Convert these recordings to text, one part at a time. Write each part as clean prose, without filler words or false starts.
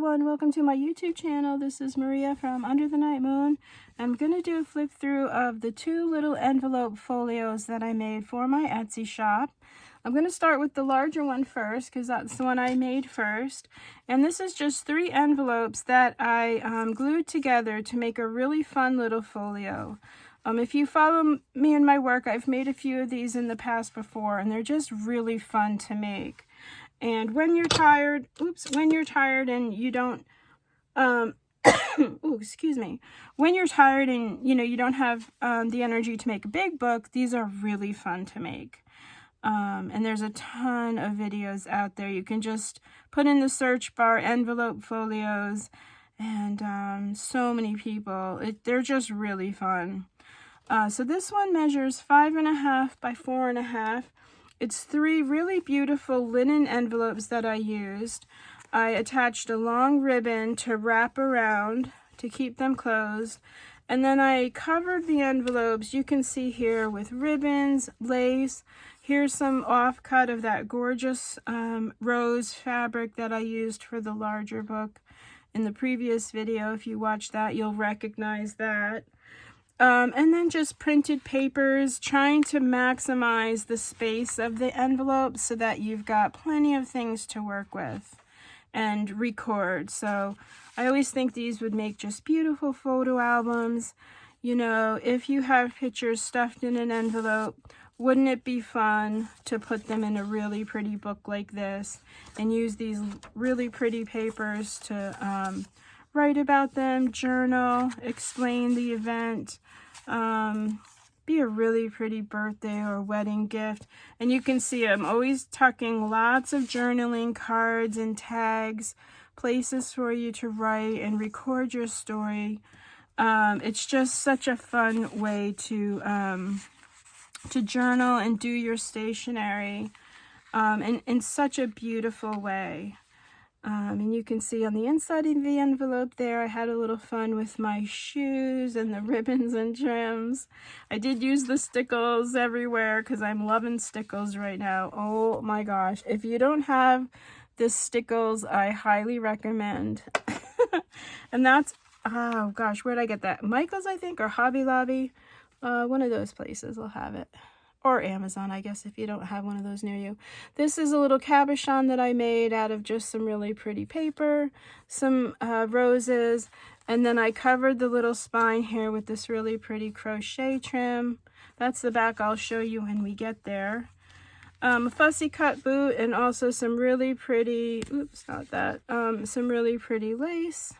everyone, welcome to my YouTube channel. This is Maria from Under the Night Moon. I'm going to do a flip through of the two little envelope folios that I made for my Etsy shop. I'm going to start with the larger one first because that's the one I made first. And this is just 3 envelopes that I glued together to make a really fun little folio. If you follow me in my work, I've made a few of these in the past before, and they're just really fun to make. And when you're tired, and you don't, excuse me, when you're tired and, you don't have the energy to make a big book, these are really fun to make. And there's a ton of videos out there. You can just put in the search bar, envelope folios, and so many people. They're just really fun. So this one measures 5.5 by 4.5. It's 3 really beautiful linen envelopes that I used. I attached a long ribbon to wrap around to keep them closed. And then I covered the envelopes, you can see here, with ribbons, lace. Here's some offcut of that gorgeous rose fabric that I used for the larger book in the previous video. If you watch that, you'll recognize that. And then just printed papers, trying to maximize the space of the envelope so that you've got plenty of things to work with and record. So I always think these would make just beautiful photo albums. If you have pictures stuffed in an envelope, wouldn't it be fun to put them in a really pretty book like this and use these really pretty papers to write about them, journal, explain the event, be a really pretty birthday or wedding gift. And you can see I'm always tucking lots of journaling cards and tags, places for you to write and record your story. It's just such a fun way to journal and do your stationery, and in such a beautiful way. And you can see on the inside of the envelope there, I had a little fun with my shoes and the ribbons and trims. I did use the stickles everywhere because I'm loving stickles right now. Oh my gosh. If you don't have the stickles, I highly recommend. And that's, oh gosh, where'd I get that? Michael's, I think, or Hobby Lobby. One of those places will have it. Or Amazon, I guess, if you don't have one of those near you. This is a little cabochon that I made out of just some really pretty paper, some roses, and then I covered the little spine here with this really pretty crochet trim. That's the back. I'll show you when we get there. A fussy cut boot, and also some really pretty, oops, not that, some really pretty lace.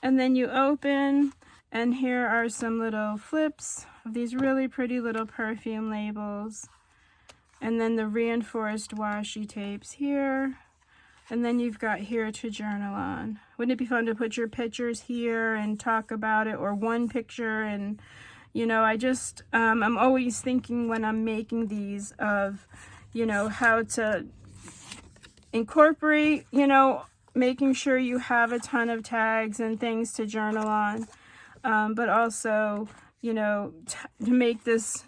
And then you open, and here are some little flips of these really pretty little perfume labels. And then the reinforced washi tapes here. And then you've got here to journal on. Wouldn't it be fun to put your pictures here and talk about it, or one picture? And, I'm always thinking when I'm making these of, how to incorporate, making sure you have a ton of tags and things to journal on. But also, to make this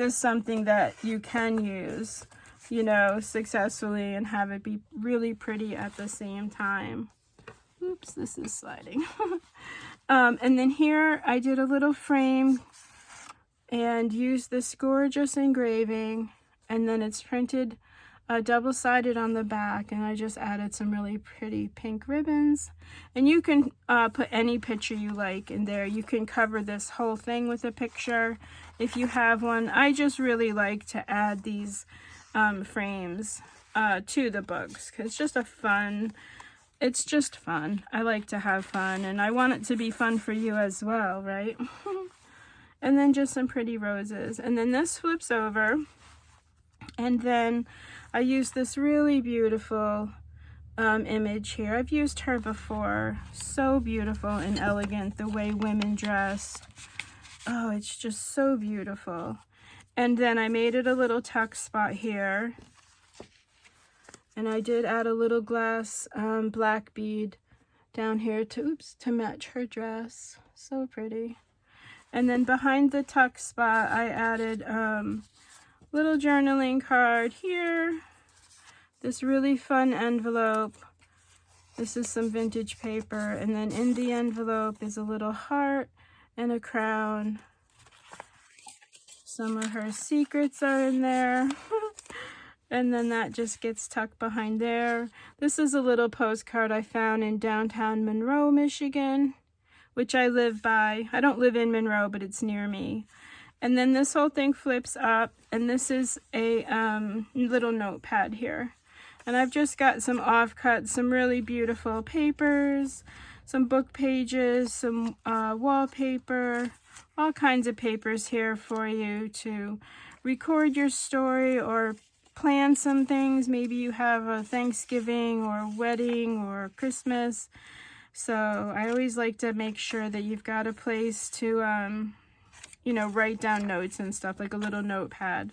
something that you can use, successfully and have it be really pretty at the same time. Oops, this is sliding. And then here I did a little frame and used this gorgeous engraving, and then it's printed double-sided on the back, and I just added some really pretty pink ribbons. And you can put any picture you like in there. You can cover this whole thing with a picture if you have one. I just really like to add these frames to the books because it's just fun. I like to have fun, and I want it to be fun for you as well, right? And then just some pretty roses, and then this flips over, and then I used this really beautiful image here. I've used her before. So beautiful and elegant, the way women dressed. Oh, it's just so beautiful. And then I made it a little tuck spot here. And I did add a little glass black bead down here to match her dress. So pretty. And then behind the tuck spot, I added little journaling card here, this really fun envelope, This is some vintage paper, and then in the envelope is a little heart and a crown. Some of her secrets are in there. And then that just gets tucked behind there. This is a little postcard I found in downtown Monroe, Michigan, which I live by. I don't live in Monroe, but it's near me. And then this whole thing flips up, and this is a little notepad here. And I've just got some offcuts, some really beautiful papers, some book pages, some wallpaper, all kinds of papers here for you to record your story or plan some things. Maybe you have a Thanksgiving or a wedding or Christmas. So I always like to make sure that you've got a place to, you know, write down notes and stuff, like a little notepad.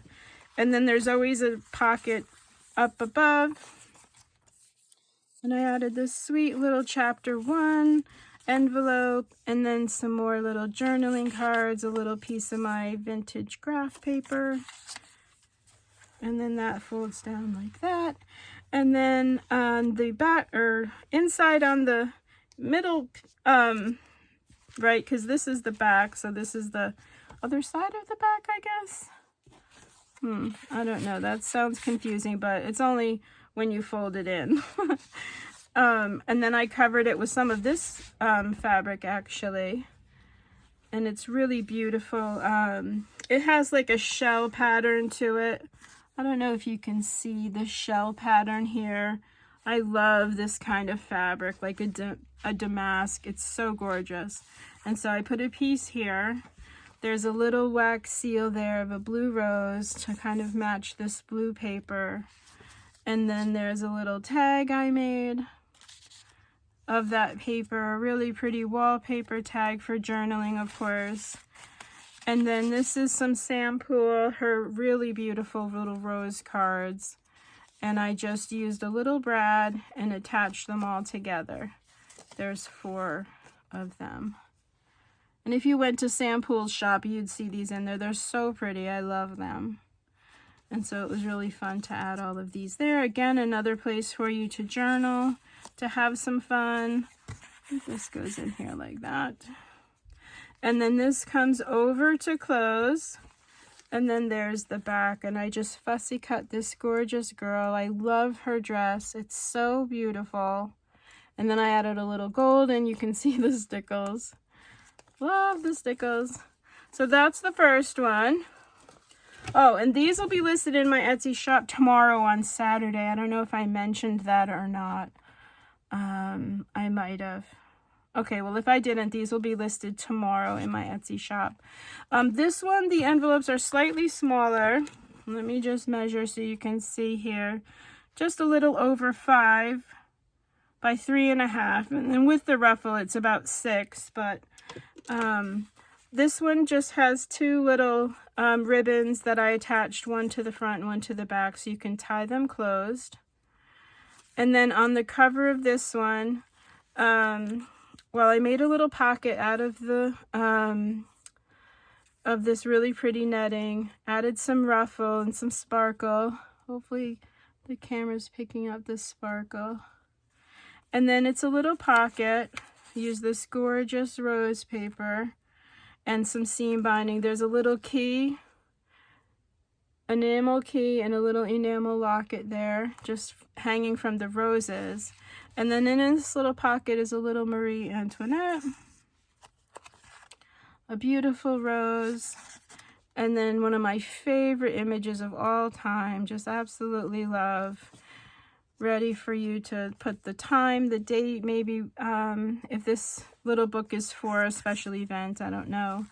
And then there's always a pocket up above. And I added this sweet little chapter 1 envelope, and then some more little journaling cards, a little piece of my vintage graph paper. And then that folds down like that. And then on the back, or inside on the middle, right, because this is the back, so this is the other side of the back, I guess. I don't know, that sounds confusing, but it's only when you fold it in. And then I covered it with some of this fabric, actually. And it's really beautiful. It has like a shell pattern to it. I don't know if you can see the shell pattern here. I love this kind of fabric, like a damask. It's so gorgeous. And so I put a piece here. There's a little wax seal there of a blue rose to kind of match this blue paper. And then there's a little tag I made of that paper, a really pretty wallpaper tag for journaling, of course. And then this is some Sam Poole, her really beautiful little rose cards. And I just used a little brad and attached them all together. There's 4 of them. And if you went to Sam Poole's shop, you'd see these in there. They're so pretty. I love them. And so it was really fun to add all of these there. Again, another place for you to journal, to have some fun. This goes in here like that. And then this comes over to close. And then there's the back. And I just fussy cut this gorgeous girl. I love her dress. It's so beautiful. And then I added a little gold, and you can see the stickles. Love the stickles. So that's the first one. Oh, and these will be listed in my Etsy shop tomorrow on Saturday. I don't know if I mentioned that or not. I might have. Okay, well, if I didn't, these will be listed tomorrow in my Etsy shop. This one, the envelopes are slightly smaller. Let me just measure so you can see here. Just a little over 5 by 3.5. And then with the ruffle, it's about 6. But this one just has 2 little ribbons that I attached, one to the front and one to the back, so you can tie them closed. And then on the cover of this one, well, I made a little pocket out of the of this really pretty netting, added some ruffle and some sparkle. Hopefully the camera's picking up the sparkle. And then it's a little pocket. Use this gorgeous rose paper and some seam binding. There's a little key, enamel key, and a little enamel locket there, just hanging from the roses. And then in this little pocket is a little Marie Antoinette, a beautiful rose, and then one of my favorite images of all time, just absolutely love. Ready for you to put the time, the date, maybe if this little book is for a special event, I don't know.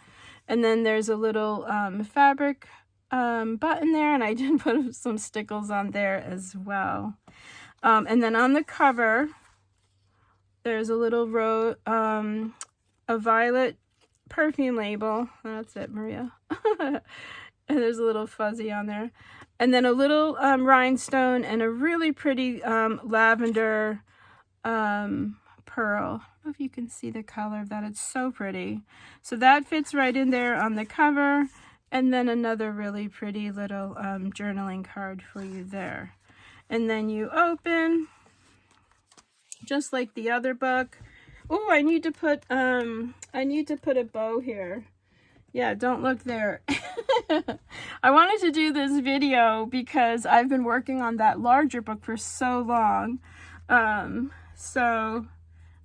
And then there's a little fabric button there, and I did put some stickles on there as well. And then on the cover, there's a little a violet perfume label. That's it, Maria. And there's a little fuzzy on there. And then a little rhinestone and a really pretty lavender pearl. I don't know if you can see the color of that. It's so pretty. So that fits right in there on the cover. And then another really pretty little journaling card for you there. And then you open, just like the other book. Oh, I need to put a bow here. Yeah, don't look there. I wanted to do this video because I've been working on that larger book for so long. So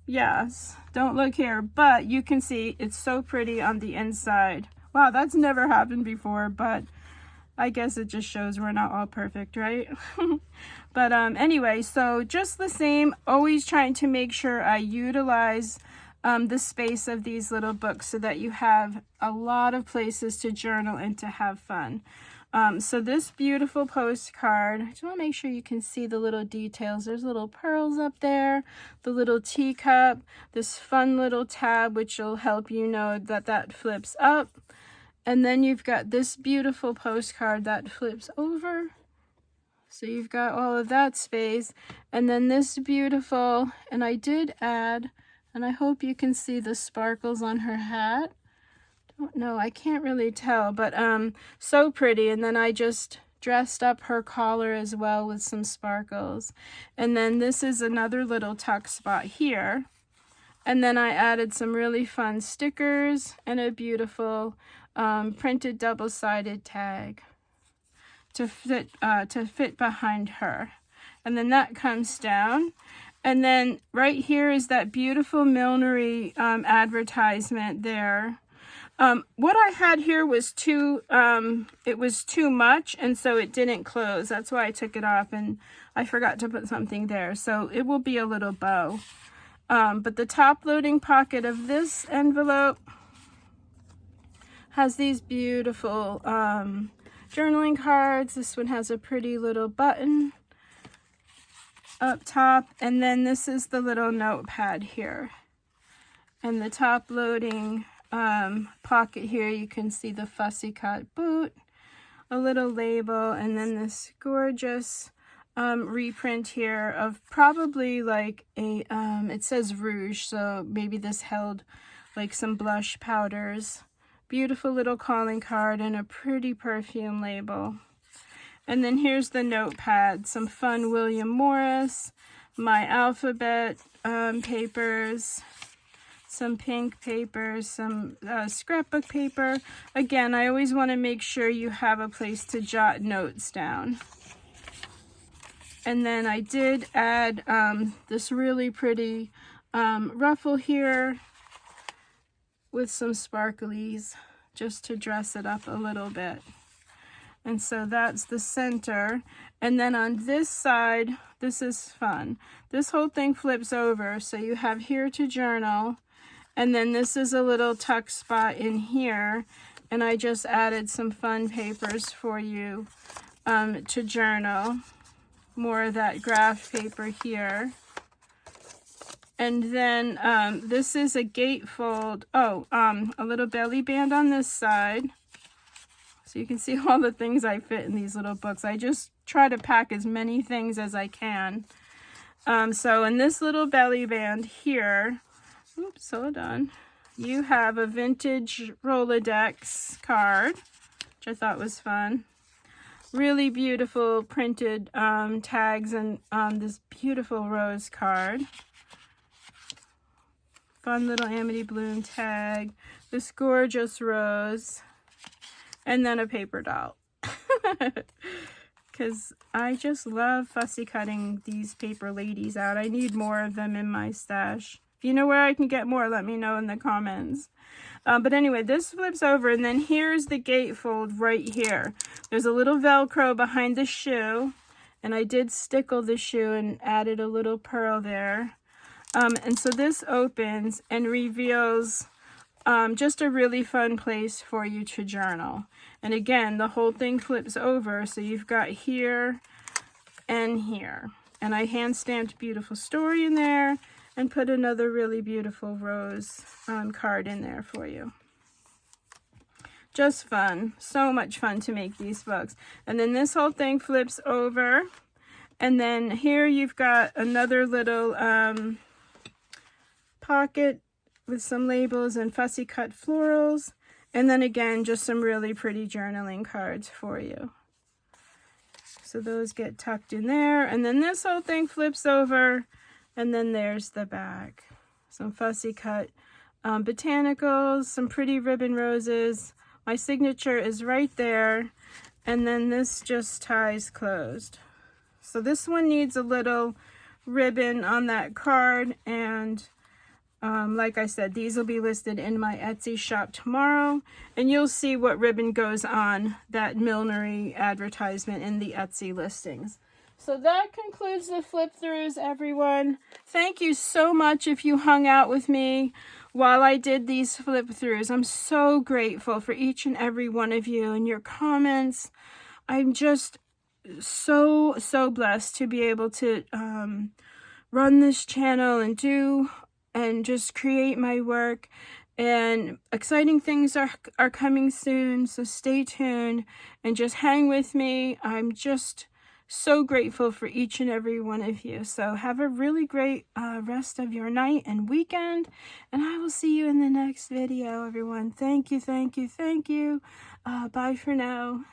yes, don't look here, but you can see it's so pretty on the inside. Wow, that's never happened before, but I guess it just shows we're not all perfect, right? But anyway, so just the same, always trying to make sure I utilize the space of these little books so that you have a lot of places to journal and to have fun. So this beautiful postcard, I just want to make sure you can see the little details. There's little pearls up there, the little teacup, this fun little tab, which will help you know that that flips up. And then you've got this beautiful postcard that flips over. So you've got all of that space. And then this beautiful, and I did add, and I hope you can see the sparkles on her hat. Don't know, I can't really tell, but so pretty. And then I just dressed up her collar as well with some sparkles. And then this is another little tuck spot here. And then I added some really fun stickers and a beautiful printed double-sided tag to fit behind her. And then that comes down. And then right here is that beautiful millinery advertisement there. What I had here was it was too much, and so it didn't close. That's why I took it off, and I forgot to put something there. So it will be a little bow. But the top loading pocket of this envelope has these beautiful journaling cards. This one has a pretty little button up top, and then this is the little notepad here. And the top loading pocket here, you can see the fussy cut boot, a little label, and then this gorgeous reprint here of probably like a it says rouge, so maybe this held like some blush powders. Beautiful little calling card and a pretty perfume label. And then here's the notepad, some fun William Morris, my alphabet papers, some pink papers, some scrapbook paper. Again, I always want to make sure you have a place to jot notes down. And then I did add this really pretty ruffle here with some sparklies just to dress it up a little bit. And so that's the center. And then on this side, this is fun. This whole thing flips over, so you have here to journal. And then this is a little tuck spot in here. And I just added some fun papers for you to journal. More of that graph paper here. And then this is a gatefold. A little belly band on this side. So you can see all the things I fit in these little books. I just try to pack as many things as I can. So in this little belly band here, oops, hold on. You have a vintage Rolodex card, which I thought was fun. Really beautiful printed tags and this beautiful rose card. Fun little Amity Bloom tag, this gorgeous rose, and then a paper doll. Because I just love fussy cutting these paper ladies out. I need more of them in my stash. If you know where I can get more, let me know in the comments. But anyway, this flips over, and then here's the gatefold right here. There's a little Velcro behind the shoe, and I did stickle the shoe and added a little pearl there. And so this opens and reveals just a really fun place for you to journal. And again, the whole thing flips over, so you've got here and here. And I hand stamped beautiful story in there and put another really beautiful rose card in there for you. Just fun. So much fun to make these books. And then this whole thing flips over. And then here you've got another little pocket with some labels and fussy cut florals. And then again, just some really pretty journaling cards for you. So those get tucked in there. And then this whole thing flips over. And then there's the back. Some fussy cut botanicals, some pretty ribbon roses. My signature is right there. And then this just ties closed. So this one needs a little ribbon on that card, and like I said, these will be listed in my Etsy shop tomorrow, and you'll see what ribbon goes on that millinery advertisement in the Etsy listings. So that concludes the flip throughs, everyone. Thank you so much if you hung out with me while I did these flip throughs. I'm so grateful for each and every one of you and your comments. I'm just so blessed to be able to run this channel and just create my work, and exciting things are coming soon, so stay tuned and just hang with me. I'm just so grateful for each and every one of you. So have a really great rest of your night and weekend, and I will see you in the next video, everyone. Thank you. Bye for now.